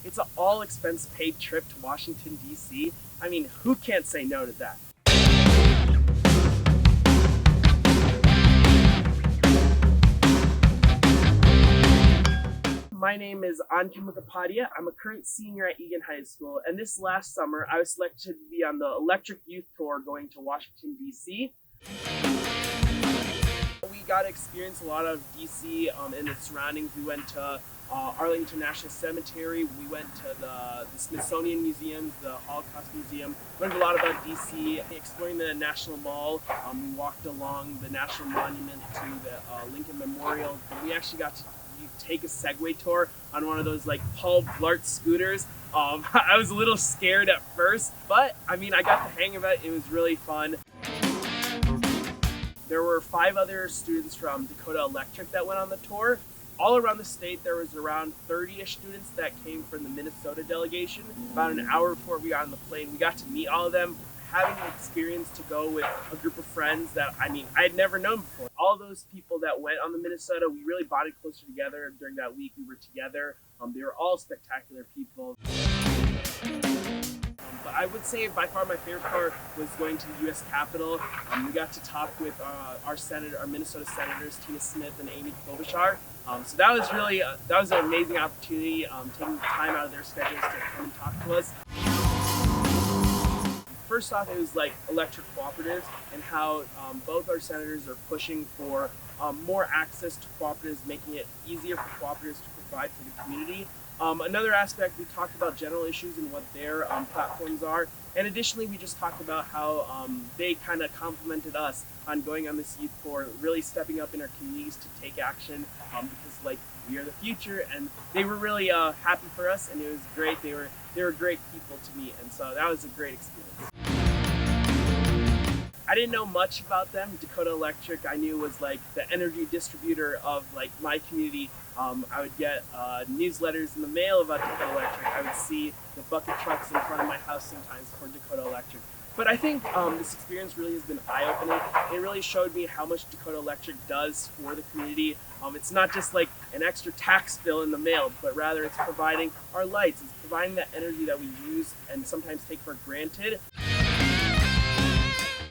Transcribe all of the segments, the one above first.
It's an all-expense-paid trip to Washington, D.C. I mean, who can't say no to that? My name is Ankit Mukhopadhyay. I'm a current senior at Eagan High School, and this last summer I was selected to be on the Electric Youth Tour going to Washington, D.C. We got to experience a lot of D.C. And its surroundings. We went to Arlington National Cemetery. We went to the Smithsonian Museum, the Holocaust Museum. Learned a lot about D.C. Exploring the National Mall. We walked along the National Monument to the Lincoln Memorial. And we actually got to take a Segway tour on one of those like Paul Blart scooters. I was a little scared at first, but I mean, I got the hang of it. It was really fun. There were 5 other students from Dakota Electric that went on the tour. All around the state, there was around 30-ish students that came from the Minnesota delegation. About an hour before we got on the plane, we got to meet all of them. Having the experience to go with a group of friends that, I mean, I had never known before. All those people that went on the Minnesota, we really bonded closer together. During that week, we were together. They were all spectacular people. But I would say by far my favorite part was going to the U.S. Capitol. We got to talk with our Minnesota senators, Tina Smith and Amy Klobuchar. So that was really, that was an amazing opportunity, taking time out of their schedules to come and talk to us. First off, it was like Electric Cooperative and how both our senators are pushing for more access to cooperatives, making it easier for cooperatives to provide for the community. Another aspect, we talked about general issues and what their platforms are. And additionally, we just talked about how they kind of complimented us on going on this youth tour, really stepping up in our communities to take action because like we are the future, and they were really happy for us, and it was great. They were great people to meet, and so that was a great experience. I didn't know much about them. Dakota Electric, I knew was like the energy distributor of like my community. I would get newsletters in the mail about Dakota Electric. I would see the bucket trucks in front of my house sometimes for Dakota Electric. But I think this experience really has been eye-opening. It really showed me how much Dakota Electric does for the community. It's not just like an extra tax bill in the mail, but rather it's providing our lights. It's providing that energy that we use and sometimes take for granted.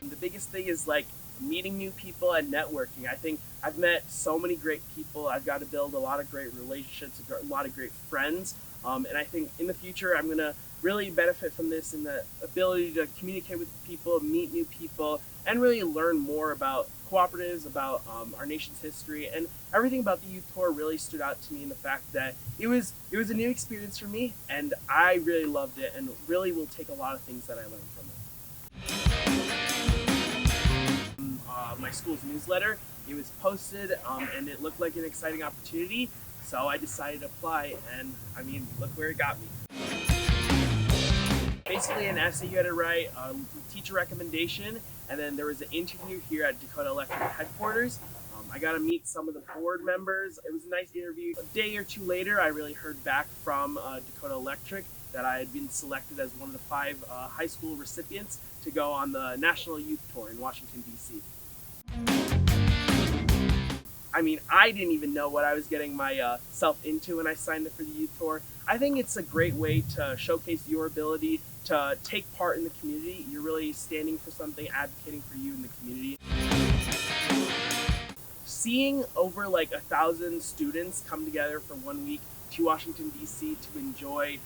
The biggest thing is like meeting new people and networking. I think I've met so many great people. I've got to build a lot of great relationships, a lot of great friends. And I think in the future, I'm going to really benefit from this and the ability to communicate with people, meet new people, and really learn more about cooperatives, about our nation's history, and everything about the youth tour really stood out to me in the fact that it was a new experience for me, and I really loved it, and really will take a lot of things that I learned from it. My school's newsletter, it was posted, and it looked like an exciting opportunity, so I decided to apply, and I mean, look where it got me. Basically an essay you had to write, teacher recommendation, and then there was an interview here at Dakota Electric headquarters. I got to meet some of the board members. It was a nice interview. A day or two later, I really heard back from Dakota Electric that I had been selected as one of the 5 high school recipients to go on the National Youth Tour in Washington, D.C. I mean, I didn't even know what I was getting myself into when I signed up for the youth tour. I think it's a great way to showcase your ability to take part in the community. You're really standing for something, advocating for you in the community. Seeing over like 1,000 students come together for 1 week to Washington, D.C. to enjoy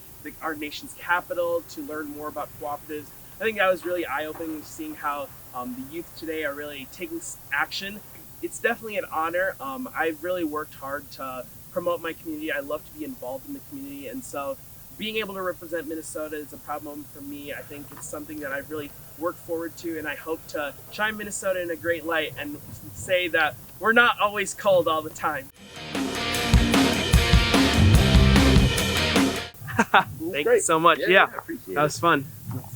our nation's capital, to learn more about cooperatives, I think that was really eye-opening, seeing how the youth today are really taking action. It's definitely an honor. I've really worked hard to promote my community. I love to be involved in the community, and so being able to represent Minnesota is a proud moment for me. I think it's something that I've really worked forward to, and I hope to shine Minnesota in a great light and say that we're not always cold all the time. Thank you so much. Yeah, that was fun.